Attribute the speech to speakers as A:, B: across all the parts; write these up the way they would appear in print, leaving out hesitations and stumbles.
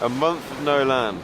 A: A month of no land.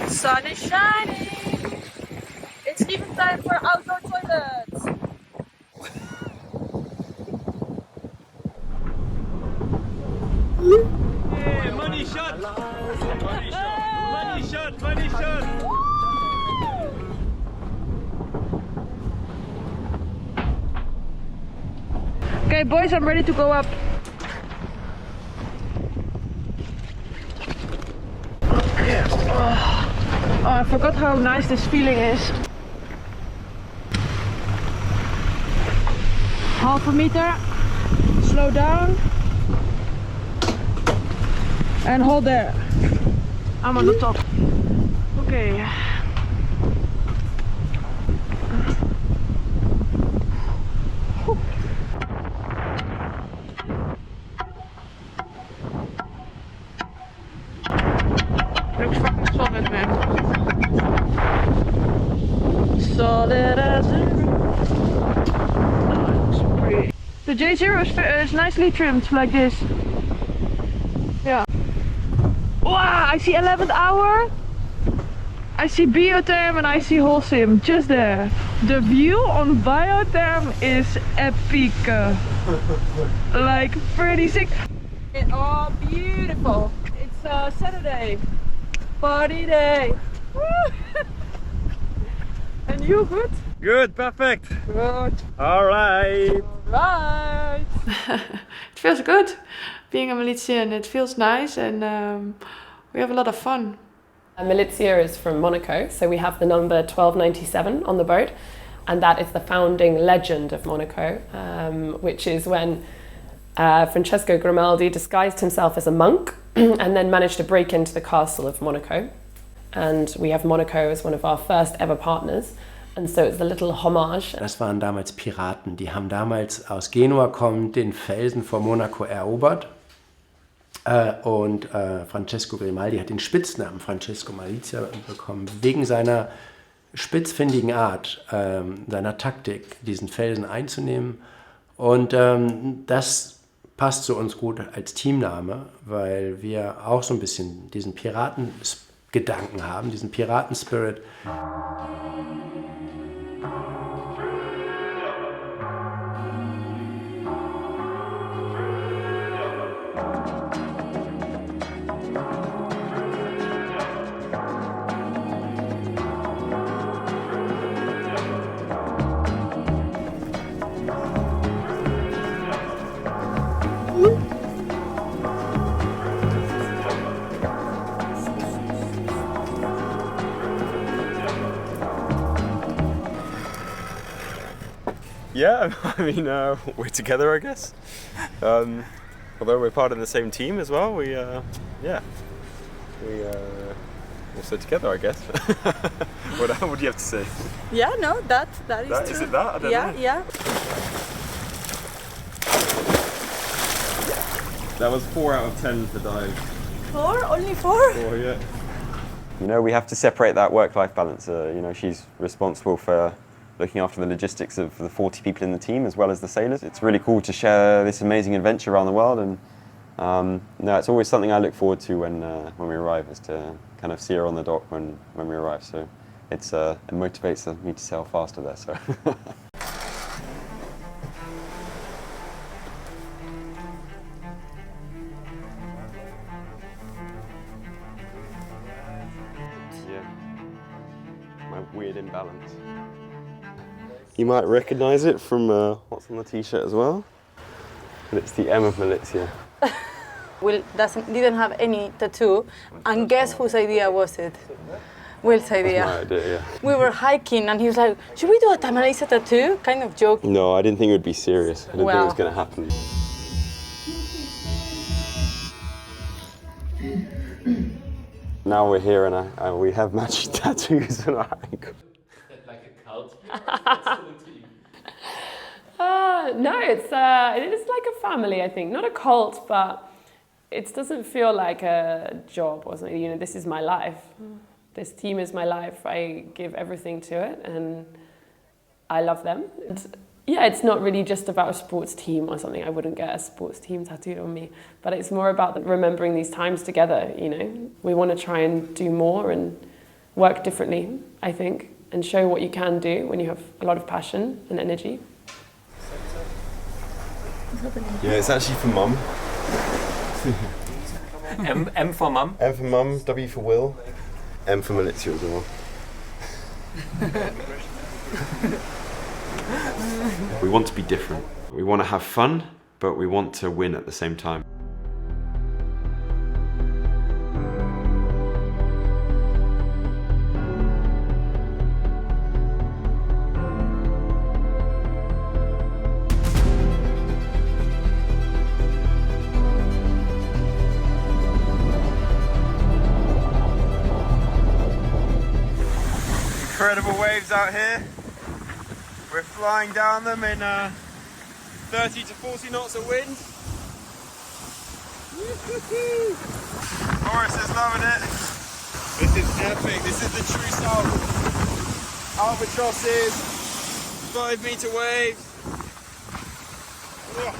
B: Sun is shining! It's even time for outdoor toilets!
C: Hey, money shot! Money shot! Money shot! Money shot!
B: Okay boys, I'm ready to go up. Oh, I forgot how nice this feeling is. Half a meter, slow down, and hold there. I'm on the top. Okay. Looks fucking solid, man. Solid as pretty. The J0 is nicely trimmed like this. Yeah. Wow, I see 11th hour. I see Biotherm and I see Holcim just there. The view on Biotherm is epic. Like 36. Oh, beautiful. It's Saturday. Party day. And you good?
C: Good, perfect.
B: Good.
C: All right.
B: Right. It feels good being a Milizia, it feels nice, and we have a lot of fun.
D: Milizia is from Monaco, so we have the number 1297 on the boat, and that is the founding legend of Monaco, which is when Francesco Grimaldi disguised himself as a monk and then managed to break into the castle of Monaco. And we have Monaco as one of our first ever partners. And so it's a little homage.
E: Das waren damals Piraten, die haben damals aus Genua kommend den Felsen vor Monaco erobert. Und Francesco Grimaldi hat den Spitznamen Francesco Malizia bekommen, wegen seiner spitzfindigen Art, seiner Taktik, diesen Felsen einzunehmen. Und das passt zu uns gut als Teamname, weil wir auch so ein bisschen diesen Piratengedanken haben, diesen Piratenspirit.
A: Yeah, I mean, we're together, I guess. Although we're part of the same team as well, we're also together, I guess. What do you have to say?
F: Yeah, no, that is true.
A: Is it that? I don't know.
F: Yeah.
A: That was 4 out of 10 for dive.
F: Only four?
A: You know, we have to separate that work-life balance. You know, she's responsible for looking after the logistics of the 40 people in the team as well as the sailors. It's really cool to share this amazing adventure around the world, and no, it's always something I look forward to when we arrive, is to kind of see her on the dock when we arrive. So it motivates me to sail faster there. So. Yeah, my weird imbalance. You might recognize it from what's on the t-shirt as well. But it's the M of Malizia.
F: Will didn't have any tattoo, and guess whose idea was it? Will's idea.
A: My idea, yeah.
F: We were hiking, and he was like, "Should we do a Tamarisa tattoo?" Kind of joke.
A: No, I didn't think it would be serious. I didn't think it was going to happen. Now we're here and we have matching tattoos on our ankle.
E: Like a cult.
D: No, it is like a family, I think. Not a cult, but it doesn't feel like a job or something. You know, this is my life. This team is my life. I give everything to it, and I love them. Yeah, it's not really just about a sports team or something. I wouldn't get a sports team tattooed on me, but it's more about remembering these times together, you know. We want to try and do more and work differently, I think, and show what you can do when you have a lot of passion and energy.
A: Yeah, it's actually for Mum.
C: M for mum.
A: M for Mum, W for Will, M for Malizia as well. We want to be different. We want to have fun, but we want to win at the same time. Incredible waves out here. We're flying down them in 30 to 40 knots of wind. Boris is loving it. This is epic. This is the true south. Albatrosses, 5-meter waves. Ugh.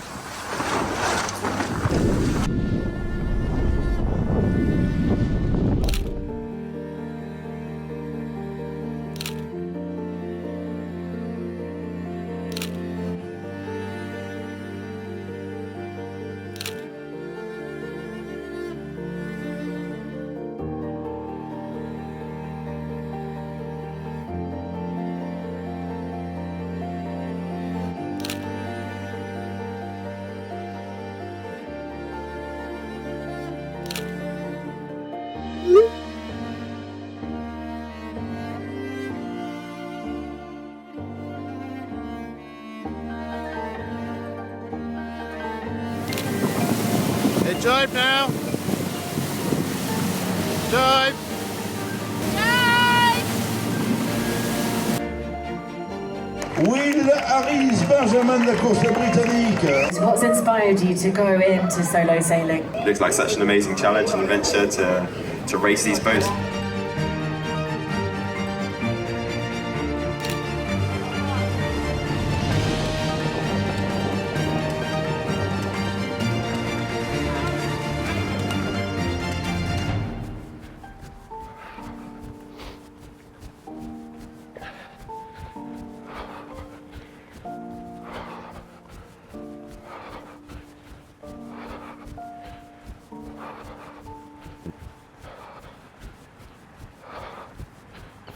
G: Dive now. Dive.
H: Will Harris Benjamin de la Costa Britannique.
I: So what's inspired you to go into solo sailing?
A: It looks like such an amazing challenge and adventure to race these boats.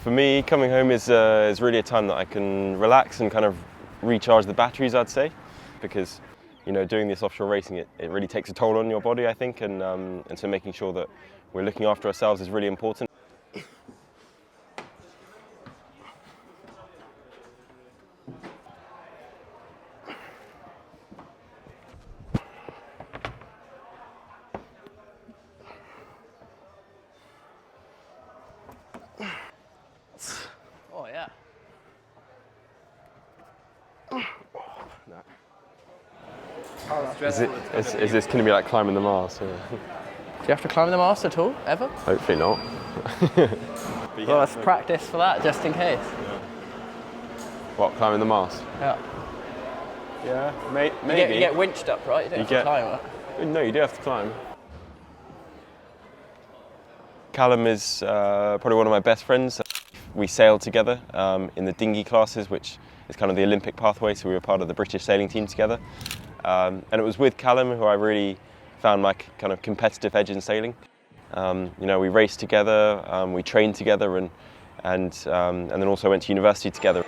A: For me, coming home is really a time that I can relax and kind of recharge the batteries, I'd say, because, you know, doing this offshore racing, it really takes a toll on your body, I think, and so making sure that we're looking after ourselves is really important.
C: Oh yeah.
A: Is this going to be like climbing the Mars?
J: Do you have to climb the mast at all, ever?
A: Hopefully not.
J: Well, let's practice for that, just in case.
A: What, climbing the mast?
J: Yeah.
A: Yeah, maybe.
J: You get winched up, right? You don't have to climb it.
A: No, you do have to climb. Callum is probably one of my best friends. We sailed together in the dinghy classes, which is kind of the Olympic pathway, so we were part of the British sailing team together. And it was with Callum who I really found my kind of competitive edge in sailing. We raced together, we trained together, and then also went to university together.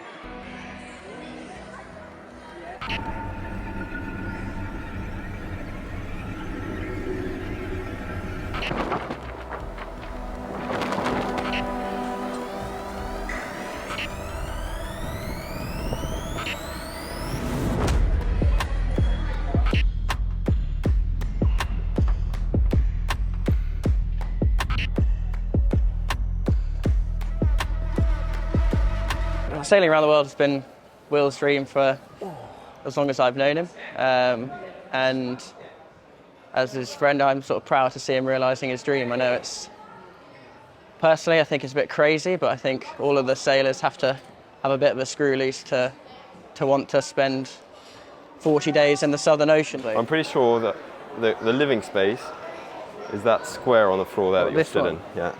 J: Sailing around the world has been Will's dream for as long as I've known him. And as his friend, I'm sort of proud to see him realising his dream. I know personally, I think it's a bit crazy, but I think all of the sailors have to have a bit of a screw loose to want to spend 40 days in the Southern Ocean.
A: I'm pretty sure that the living space is that square on the floor there that you're stood in. Yeah.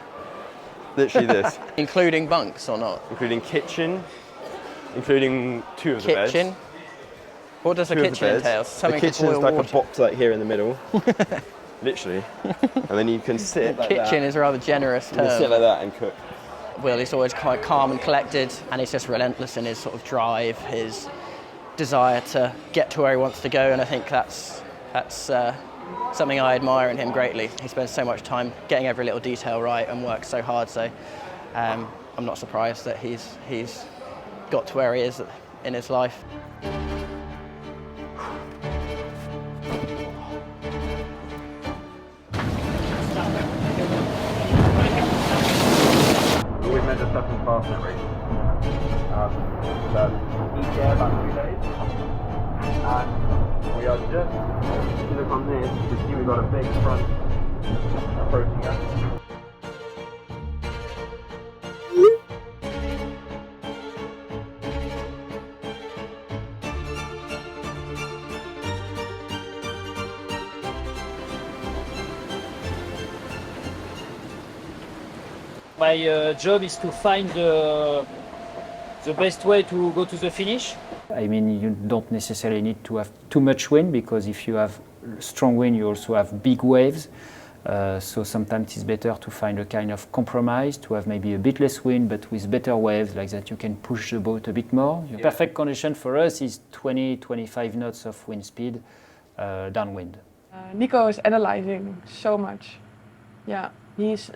A: Literally this.
J: Including bunks or not?
A: Including kitchen, including two of the beds.
J: Kitchen? What does a kitchen entail?
A: The kitchen is like a box like here in the middle. Literally. And then you can sit like that.
J: Kitchen is a rather generous term.
A: You can sit like that and cook.
J: Will, he's always quite calm and collected, and he's just relentless in his sort of drive, his desire to get to where he wants to go, and I think that's something I admire in him greatly. He spends so much time getting every little detail right and works so hard, so I'm not surprised that he's got to where he is in his life.
A: We've made a second fastnet race. Each day about 2 days. And we are just, if you look on this, you can see we've got a big front approaching us.
C: My job is to find the best way to go to the finish.
K: I mean, you don't necessarily need to have too much wind, because if you have strong wind, you also have big waves. So sometimes it's better to find a kind of compromise, to have maybe a bit less wind, but with better waves, like that you can push the boat a bit more. The perfect condition for us is 20-25 knots of wind speed downwind.
B: Nico is analyzing so much. Yeah, he's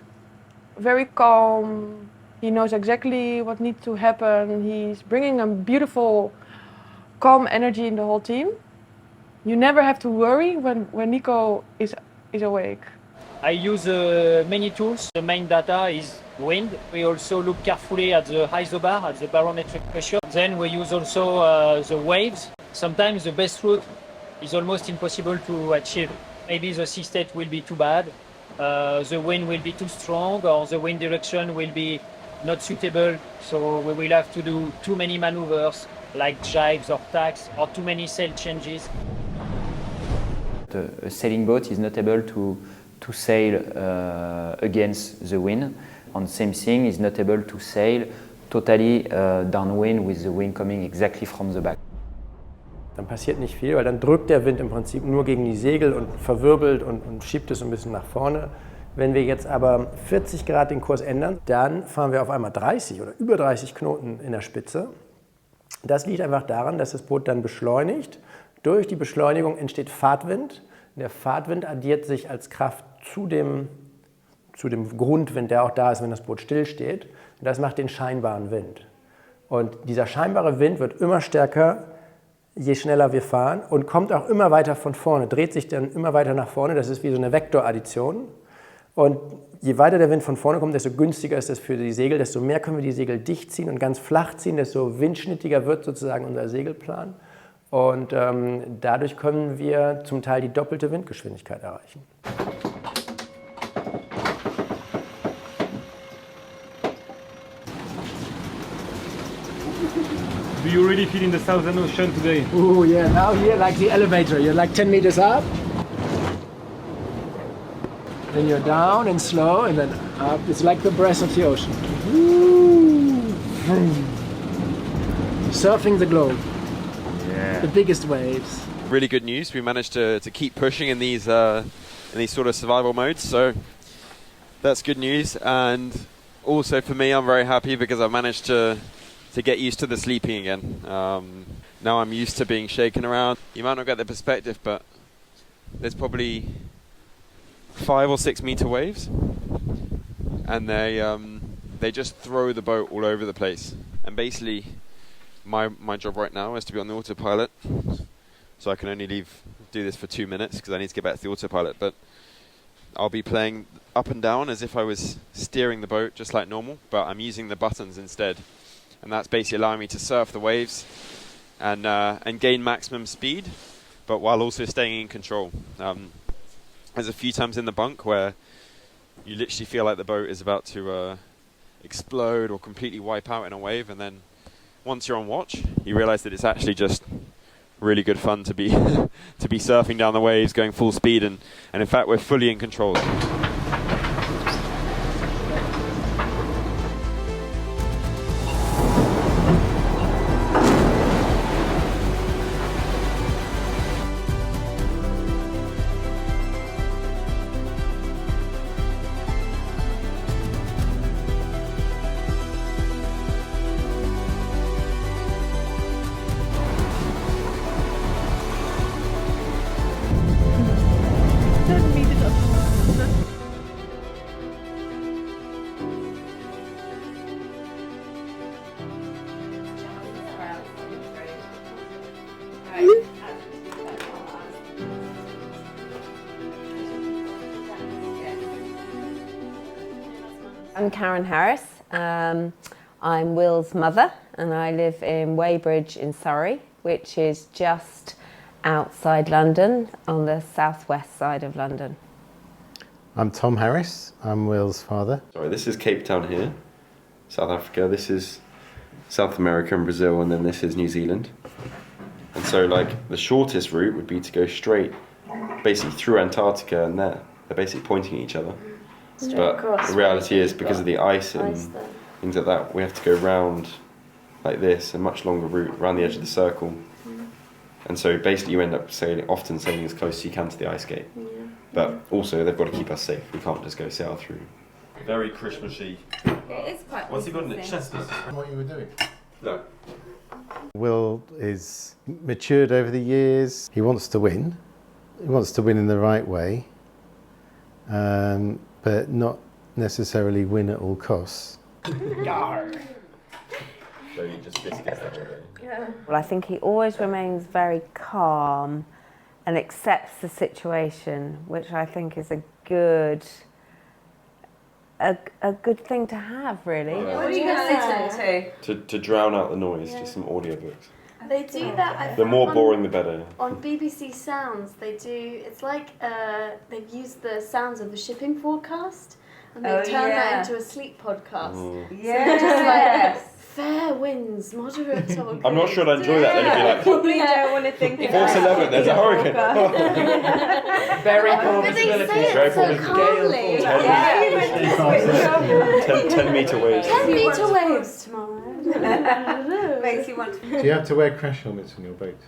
B: very calm. He knows exactly what needs to happen. He's bringing a beautiful, calm energy in the whole team. You never have to worry when Nico is awake.
C: I use many tools. The main data is wind. We also look carefully at the isobar, at the barometric pressure. Then we use also the waves. Sometimes the best route is almost impossible to achieve. Maybe the sea state will be too bad, the wind will be too strong, or the wind direction will be not suitable. So we will have to do too many maneuvers, like jives or tacks, or too many sail changes.
K: A sailing boat is not able to sail against the wind. And the same thing, is not able to sail totally downwind with the wind coming exactly from the back.
E: Dann passiert nicht viel, weil dann drückt der Wind im Prinzip nur gegen die Segel und verwirbelt und schiebt es ein bisschen nach vorne. Wenn wir jetzt aber 40 Grad den Kurs ändern, dann fahren wir auf einmal 30 oder über 30 Knoten in der Spitze. Das liegt einfach daran, dass das Boot dann beschleunigt. Durch die Beschleunigung entsteht Fahrtwind. Der Fahrtwind addiert sich als Kraft zu dem Grundwind, der auch da ist, wenn das Boot stillsteht. Und das macht den scheinbaren Wind. Und dieser scheinbare Wind wird immer stärker, je schneller wir fahren, und kommt auch immer weiter von vorne, dreht sich dann immer weiter nach vorne. Das ist wie so eine Vektoraddition. Und je weiter der Wind von vorne kommt, desto günstiger ist das für die Segel, desto mehr können wir die Segel dicht ziehen und ganz flach ziehen, desto windschnittiger wird sozusagen unser Segelplan. Und dadurch können wir zum Teil die doppelte Windgeschwindigkeit erreichen.
L: Do you really feel in the Southern Ocean today?
E: Oh yeah, now here like the elevator, you're like 10 meters up. Then you're down and slow and then up. It's like the breath of the ocean. Surfing the globe.
A: Yeah.
E: The biggest waves.
A: Really good news. We managed to keep pushing in these sort of survival modes. So that's good news. And also for me, I'm very happy because I've managed to get used to the sleeping again. Now I'm used to being shaken around. You might not get the perspective, but there's probably 5 or 6 meter waves, and they just throw the boat all over the place. And basically, my job right now is to be on the autopilot, so I can only do this for 2 minutes because I need to get back to the autopilot. But I'll be playing up and down as if I was steering the boat just like normal, but I'm using the buttons instead. And that's basically allowing me to surf the waves and gain maximum speed, but while also staying in control. There's a few times in the bunk where you literally feel like the boat is about to explode or completely wipe out in a wave, and then once you're on watch, you realize that it's actually just really good fun to be to be surfing down the waves, going full speed, and in fact we're fully in control.
M: I'm Karen Harris. I'm Will's mother, and I live in Weybridge in Surrey, which is just outside London on the southwest side of London.
N: I'm Tom Harris. I'm Will's father.
A: Sorry, this is Cape Town here, South Africa. This is South America and Brazil, and then this is New Zealand. And so, like, the shortest route would be to go straight, basically through Antarctica, and there. They're basically pointing at each other. But the reality is, because of the ice and things like that, we have to go round like this, a much longer route around the edge of the circle. And so basically you end up often sailing as close as you can to the ice gate. But also they've got to keep us safe. We can't just go sail through. Very Christmassy.
M: It is quite.
A: What's he got in it? Chestnuts.
N: What you were doing?
A: No.
N: Will is matured over the years. He wants to win. He wants to win in the right way. But not necessarily win at all costs.
A: So he just biscuits that way.
M: Yeah. Well, I think he always remains very calm and accepts the situation, which I think is a good thing to have, really.
A: Yeah.
M: What are you going to listen to?
A: To drown out the noise, just some audiobooks.
O: They do that.
A: The more boring, the better.
O: On BBC Sounds, they do. It's like they've used the sounds of the shipping forecast, and they turn that into a sleep podcast.
M: Yeah.
O: So just like fair winds, moderate or good.
A: I'm not sure I'd enjoy that. Then if you
M: Probably don't want to think about
A: Force 11, there's a hurricane.
E: Very
O: But they say it so calmly.
A: 10 meter waves.
O: 10 meter waves tomorrow.
M: Makes you want to.
N: Do you have to wear crash helmets on your boat?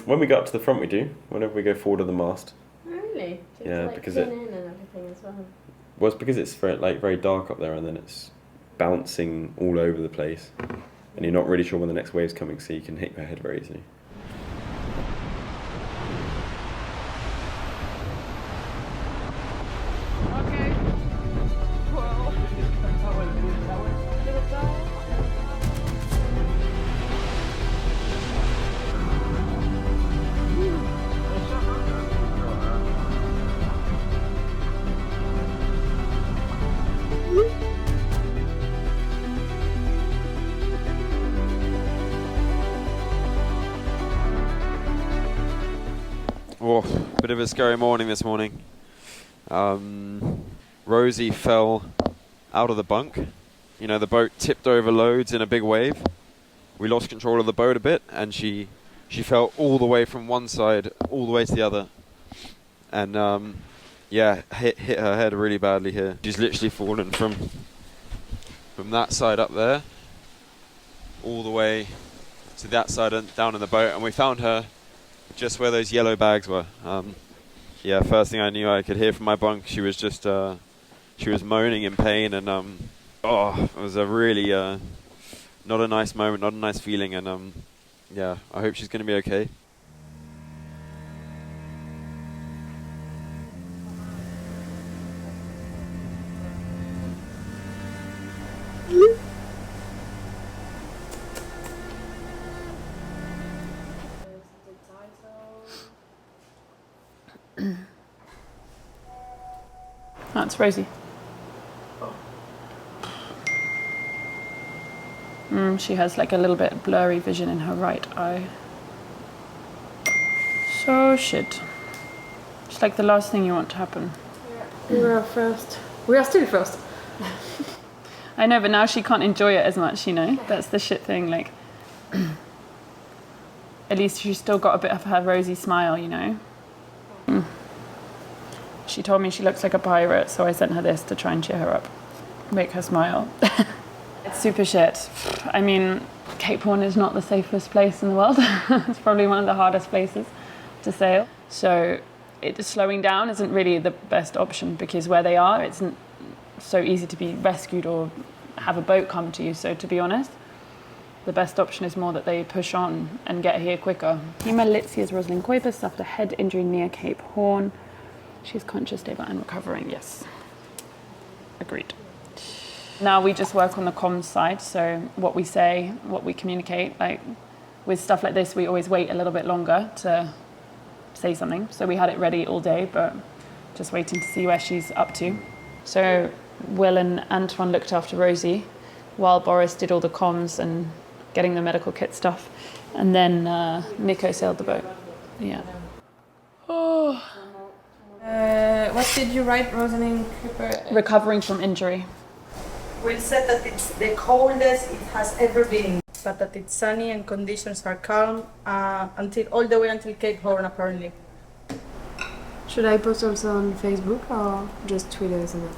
A: When we go up to the front, we do. Whenever we go forward of the mast.
O: Really? Do you
A: Yeah,
O: have to,
A: because
O: pin in and everything as well?
A: Well, it's because it's very dark up there, and then it's bouncing all over the place, and you're not really sure when the next wave's coming, so you can hit your head very easily.
B: Okay. Whoa.
A: Oh, bit of a scary morning this morning. Rosie fell out of the bunk. You know, the boat tipped over loads in a big wave, we lost control of the boat a bit, and she fell all the way from one side all the way to the other, and hit her head really badly here. She's literally fallen from that side up there all the way to that side and down in the boat, and we found her just where those yellow bags were. First thing I knew, I could hear from my bunk, she was just she was moaning in pain, and it was a really not a nice moment, not a nice feeling, and I hope she's going to be okay.
B: That's Rosie. She has like a little bit blurry vision in her right eye. So shit. It's like the last thing you want to happen.
O: We were first. We are still first.
B: I know, but now she can't enjoy it as much, you know? That's the shit thing, like... At least she's still got a bit of her rosy smile, you know? She told me she looks like a pirate, so I sent her this to try and cheer her up. Make her smile. It's super shit. I mean, Cape Horn is not the safest place in the world. It's probably one of the hardest places to sail. So slowing down isn't really the best option, because where they are, it's so easy to be rescued or have a boat come to you. So to be honest, the best option is more that they push on and get here quicker. Hema Litzius Rosalind Kuipers suffered a head injury near Cape Horn. She's conscious, stable and recovering, yes. Agreed. Now we just work on the comms side, so what we say, what we communicate. Like with stuff like this, we always wait a little bit longer to say something. So we had it ready all day, but just waiting to see where she's up to. So Will and Antoine looked after Rosie while Boris did all the comms and getting the medical kit stuff. And then Nico sailed the boat. Yeah. Oh.
P: What did you write, Rosalind Cooper?
B: Recovering from injury.
P: Will said that it's the coldest it has ever been, but that it's sunny and conditions are calm all the way until Cape Horn, apparently.
O: Should I post also on Facebook or just Twitter is enough?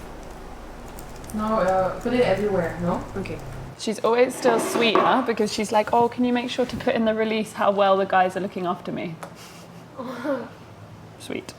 P: No, put it everywhere, no?
O: Okay.
B: She's always still sweet, huh? Because she's like, oh, can you make sure to put in the release how well the guys are looking after me? Sweet.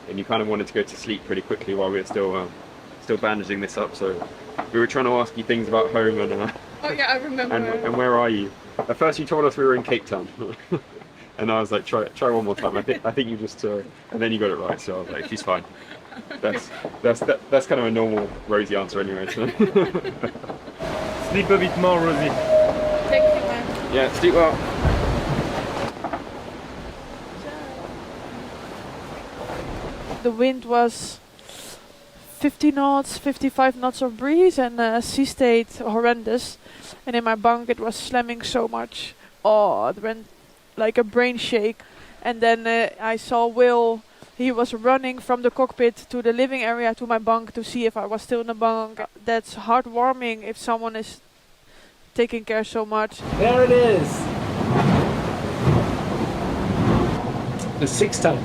A: And you kind of wanted to go to sleep pretty quickly while we were still bandaging this up, so we were trying to ask you things about home and
B: oh yeah, I remember.
A: And where are you? At first you told us we were in Cape Town, and I was like, try one more time. I think you just and then you got it right. So I was like, she's fine. That's kind of a normal Rosie answer anyway. So.
L: Sleep a bit more, Rosie.
B: Thank you, man.
A: Yeah, sleep well.
Q: The wind was 50 knots, 55 knots of breeze, and sea state horrendous. And in my bunk it was slamming so much. Oh, it went like a brain shake. And then I saw Will. He was running from the cockpit to the living area to my bunk to see if I was still in the bunk. That's heartwarming if someone is taking care so much.
E: There it is. The sixth time.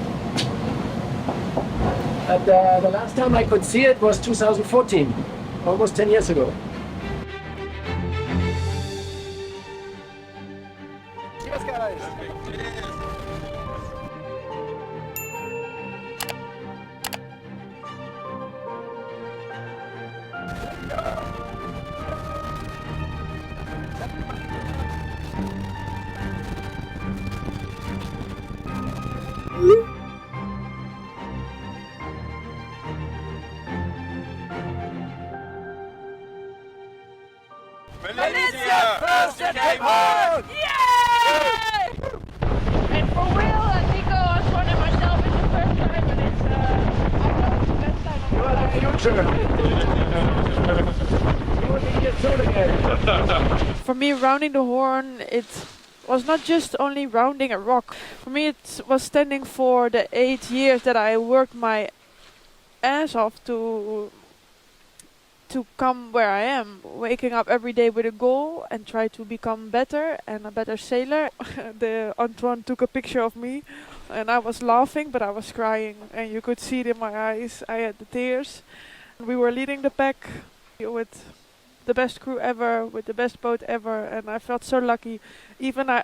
E: And the last time I could see it was 2014, almost 10 years ago. Cheers, guys.
G: Valencia, first to Cape Horn!
B: Yay! And for Will and Nico, Antoine and myself, it's the first time, and it's
G: about the future. You will be here soon again.
Q: For me, rounding the horn, it was not just only rounding a rock. For me, it was standing for the 8 years that I worked my ass off to come where I am, waking up every day with a goal and try to become better and a better sailor. Antoine took a picture of me and I was laughing, but I was crying and you could see it in my eyes. I had the tears. We were leading the pack with the best crew ever, with the best boat ever, and I felt so lucky. Even I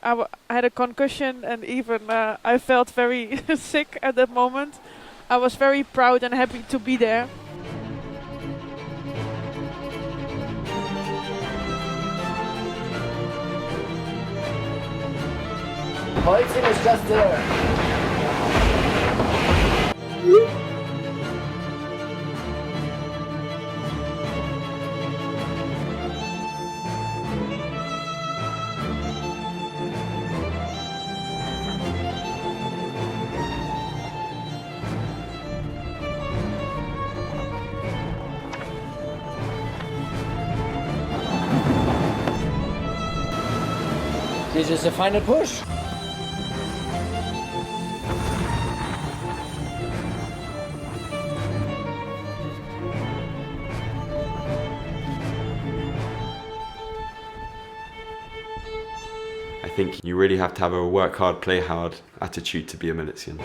Q: had a concussion and even I felt very sick at that moment. I was very proud and happy to be there.
G: Holcim is just there.
J: This is the final push.
A: I think you really have to have a work hard, play hard attitude to be a Militsian.